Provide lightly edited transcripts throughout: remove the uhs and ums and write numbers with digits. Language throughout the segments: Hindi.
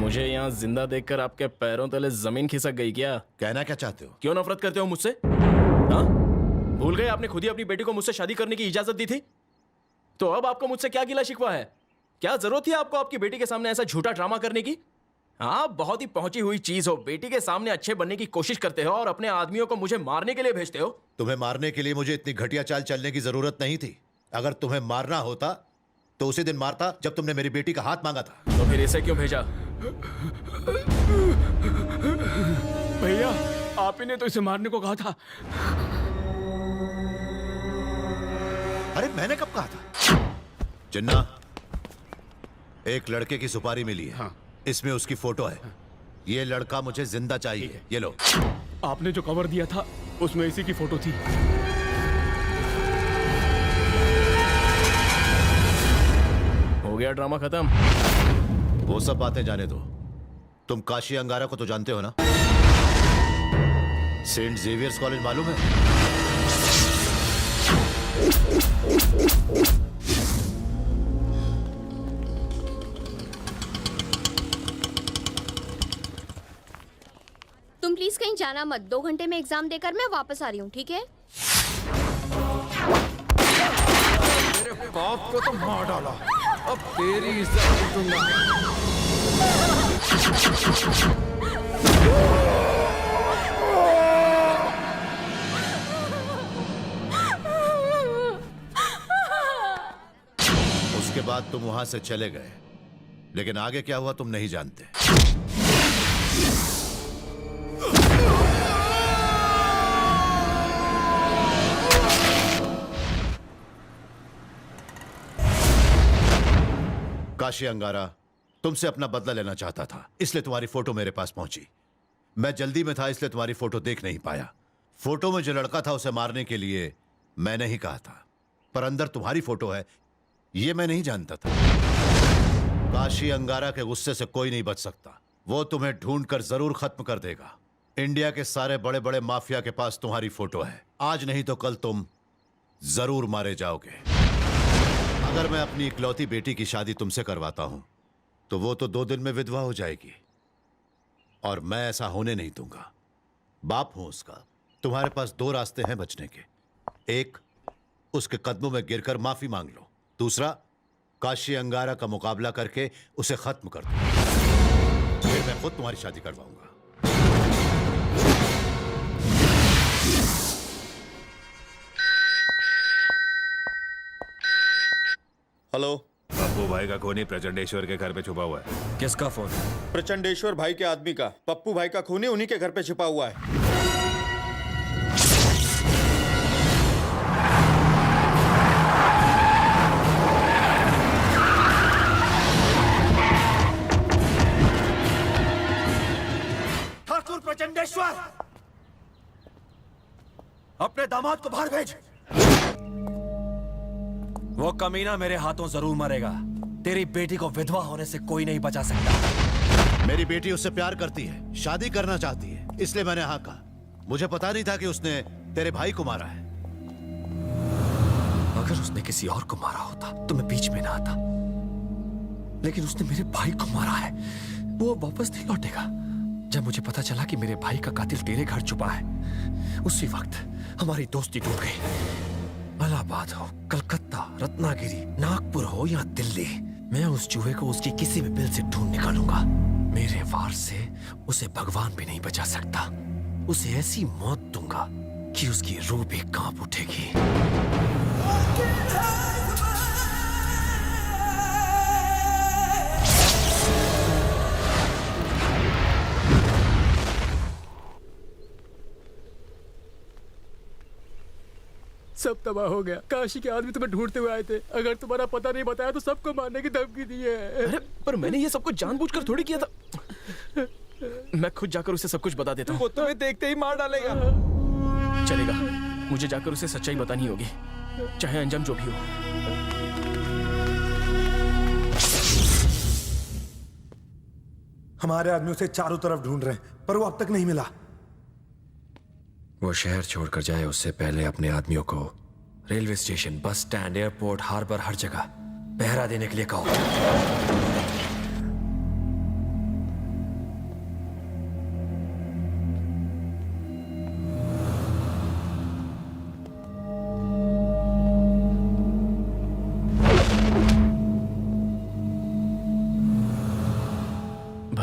मुझे यहाँ जिंदा देखकर आपके पैरों तले जमीन खिसक गई क्या? कहना क्या चाहते हो? क्यों नफरत करते हो मुझसे? हाँ? भूल गए आपने खुद ही अपनी बेटी को मुझसे शादी करने की इजाजत दी थी? तो अब आपको मुझसे क्या गिला शिकवा है? क्या जरूरत थी आपको आपकी बेटी के सामने ऐसा झूठा ड्रामा करने की? हाँ, बहुत ही पहुंची हुई चीज हो। बेटी के सामने अच्छे बनने की कोशिश करते हो और अपने आदमियों को मुझे मारने के लिए भेजते हो। तुम्हें मारने के लिए मुझे इतनी घटिया चाल चलने की जरूरत नहीं थी। अगर तुम्हें मारना होता तो उसी दिन मारता जब तुमने मेरी बेटी का हाथ मांगा था। तो फिर इसे क्यों भेजा? भैया, आप ही ने तो इसे मारने को कहा था। अरे मैंने कब कहा था? जिन्ना, एक लड़के की सुपारी मिली है। हाँ। इसमें उसकी फोटो है। ये लड़का मुझे जिंदा चाहिए। ये लो। आपने जो कवर दिया था उसमें इसी की फोटो थी। हो गया ड्रामा खत्म? वो सब बातें जाने दो। तुम काशी अंगारा को तो जानते हो ना? सेंट जेवियर्स कॉलेज मालूम है? तुम प्लीज कहीं जाना मत। 2 घंटे में एग्जाम देकर मैं वापस आ रही हूँ, ठीक है? मेरे बाप को तो मार डाला, अब तेरी इज्जत लूटूंगा। उसके बाद तुम वहां से चले गए, लेकिन आगे क्या हुआ तुम नहीं जानते। काशी अंगारा तुमसे अपना बदला लेना चाहता था, इसलिए तुम्हारी फोटो मेरे पास पहुंची। मैं जल्दी में था इसलिए तुम्हारी फोटो देख नहीं पाया। फोटो में जो लड़का था उसे मारने के लिए मैंने ही कहा था, पर अंदर तुम्हारी फोटो है ये मैं नहीं जानता था। काशी अंगारा के गुस्से से कोई नहीं बच सकता। वो तुम्हें ढूंढकर जरूर खत्म कर देगा। इंडिया के सारे बड़े बड़े माफिया के पास तुम्हारी फोटो है। आज नहीं तो कल तुम जरूर मारे जाओगे। अगर मैं अपनी इकलौती बेटी की शादी तुमसे करवाता हूं तो वो तो 2 दिन में विधवा हो जाएगी, और मैं ऐसा होने नहीं दूंगा। बाप हूं उसका। तुम्हारे पास 2 रास्ते हैं बचने के। एक, उसके कदमों में गिरकर माफी मांग लो। दूसरा, काशी अंगारा का मुकाबला करके उसे खत्म कर दो। फिर मैं खुद तुम्हारी शादी करवाऊंगा। हेलो। पप्पू भाई का खूनी प्रचंडेश्वर के घर पे छुपा हुआ है। किसका फोन? प्रचंडेश्वर भाई के आदमी का। पप्पू भाई का खूनी उन्हीं के घर पे छिपा हुआ है। ठाकुर प्रचंडेश्वर, अपने दामाद को बाहर भेज। वो कमीना मेरे हाथों जरूर मरेगा। तेरी बेटी को विधवा होने से कोई नहीं बचा सकता। मेरी बेटी उससे प्यार करती है, शादी करना चाहती है, इसलिए मैंने हाँ कहा। मुझे पता नहीं था कि उसने तेरे भाई को मारा है। अगर उसने किसी और को मारा होता तो मैं बीच में ना आता, लेकिन उसने मेरे भाई को मारा है। वो वापस नहीं लौटेगा। जब मुझे पता चला कि मेरे भाई का कातिल तेरे घर छुपा है, उसी वक्त हमारी दोस्ती टूट गई। इलाहाबाद हो, कलकत्ता, रत्नागिरी, नागपुर हो या दिल्ली, मैं उस चूहे को उसकी किसी भी बिल से ढूंढ निकालूंगा। मेरे वार से उसे भगवान भी नहीं बचा सकता। उसे ऐसी मौत दूंगा कि उसकी रूह भी कांप उठेगी। सब तबाह हो गया। काशी के आदमी तुम्हें ढूंढते हुए आए थे। अगर तुम्हारा पता नहीं बताया तो सबको मारने की धमकी दी है। अरे पर मैंने ये सब कुछ जानबूझकर थोड़ी किया था। मैं खुद जाकर उसे सब कुछ बता देता हूँ। वो तुम्हें देखते ही मार डालेगा। चलेगा, मुझे जाकर उसे सच्चाई बतानी होगी, चाहे अंजाम जो भी हो। हमारे आदमी उसे चारों तरफ ढूंढ रहे हैं, पर वो अब तक नहीं मिला। वो शहर छोड़कर जाए उससे पहले अपने आदमियों को railway station, bus stand, airport, harbour, हर जगह पहरा देने के लिए कहो।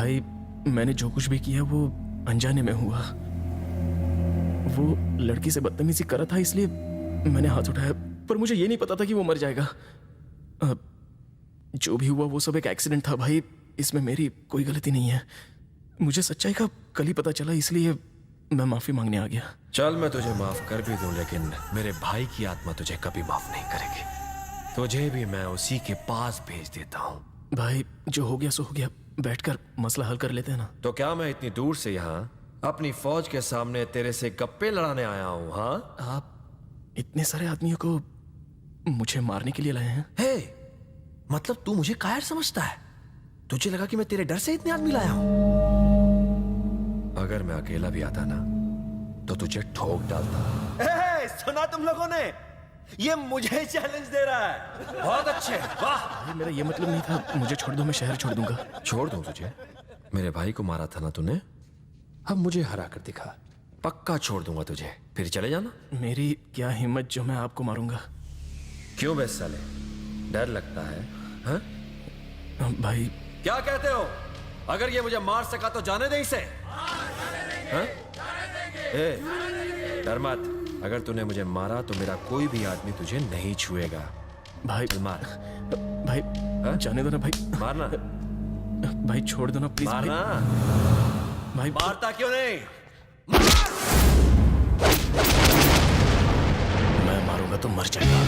भाई मैंने जो कुछ भी किया वो अनजाने में हुआ। वो लड़की से बदतमीजी करा था इसलिए मैंने हाथ उठाया, पर मुझे ये नहीं पता था कि वो मर जाएगा। जो भी हुआ वो सब एक एक्सीडेंट था भाई, इसमें मेरी कोई गलती नहीं है। मुझे सच्चाई का कल ही पता चला, इसलिए मैं माफी मांगने आ गया। चल मैं तुझे माफ कर भी दूं, लेकिन मेरे भाई की आत्मा तुझे कभी माफ नहीं करेगी। तुझे भी मैं उसी के पास भेज देता हूँ। भाई जो हो गया सो हो गया, बैठकर मसला हल कर लेते हैं ना। तो क्या मैं इतनी दूर से यहाँ अपनी फौज के सामने तेरे से गप्पे लड़ाने आया हूँ? हाँ, आप इतने सारे आदमियों को मुझे मारने के लिए लाए हैं? हे, मतलब तू मुझे कायर समझता है? तुझे लगा कि मैं तेरे डर से इतने आदमी लाया हूं? अगर मैं अकेला भी आता ना तो तुझे ठोक डालता। हे, सुना तुम लोगों ने? ये मुझे चैलेंज दे रहा है। बहुत अच्छे, वाह। भाई मेरा ये मतलब नहीं था, मुझे छोड़ दो, मैं शहर छोड़ दूंगा। छोड़ दूं तुझे? मेरे भाई को मारा था ना तूने, अब मुझे हरा कर दिखा। पक्का छोड़ दूंगा तुझे, फिर चले जाना। मेरी क्या हिम्मत जो मैं आपको मारूंगा। क्यों बे साले, डर लगता है? हाँ? भाई क्या कहते हो? अगर ये मुझे मार सका तो जाने दे इसे। हाँ? ए, डर मत। अगर तूने मुझे मारा तो मेरा कोई भी आदमी तुझे नहीं छुएगा। भाई मार। भाई हाँ? जाने दो ना भाई। मारना। भाई छोड़ दो ना प्लीज। मारना। भाई मारता क्यों नहीं? मैं मारूंगा तो मर जाएगा।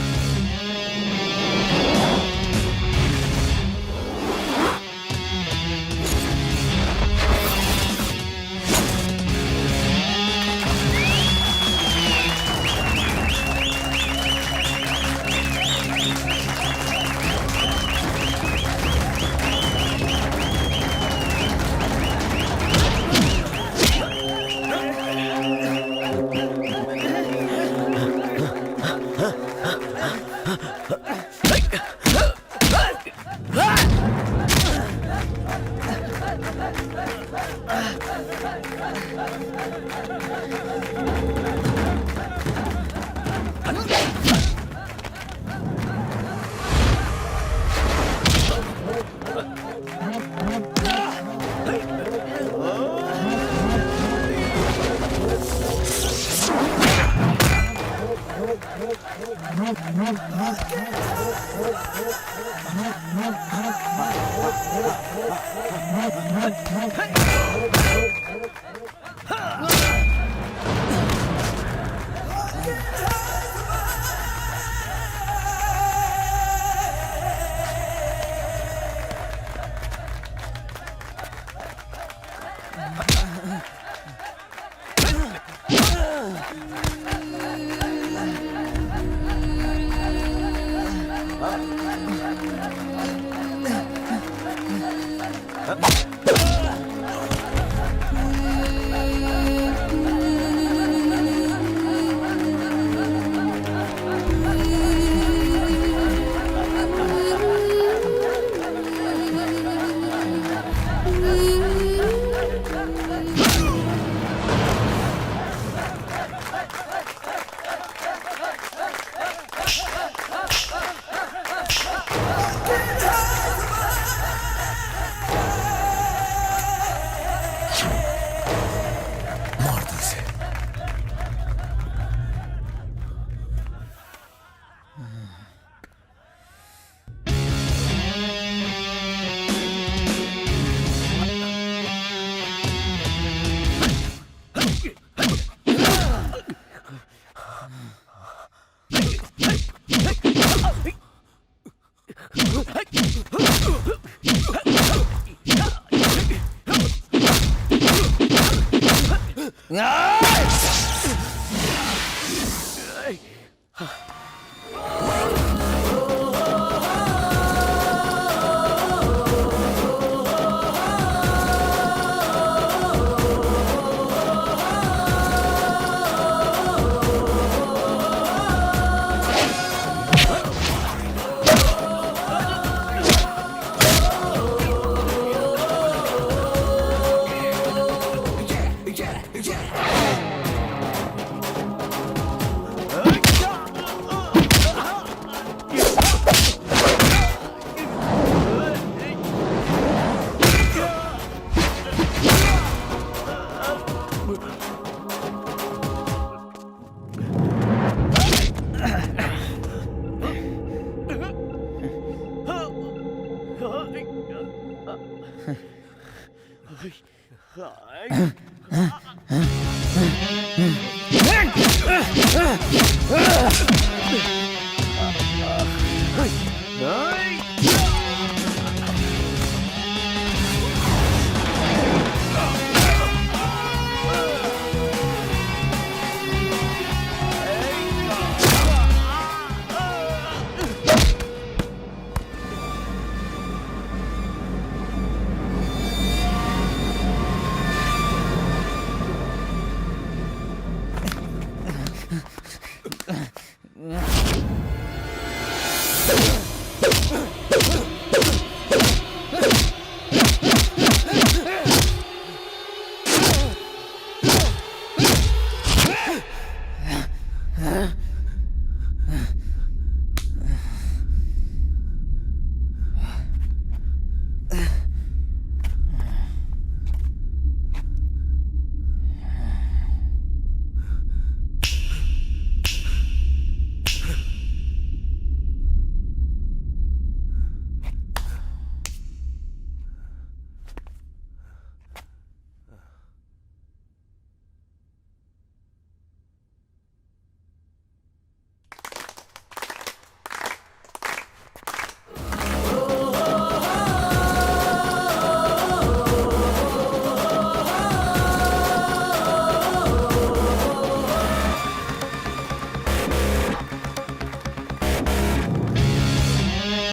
Ah!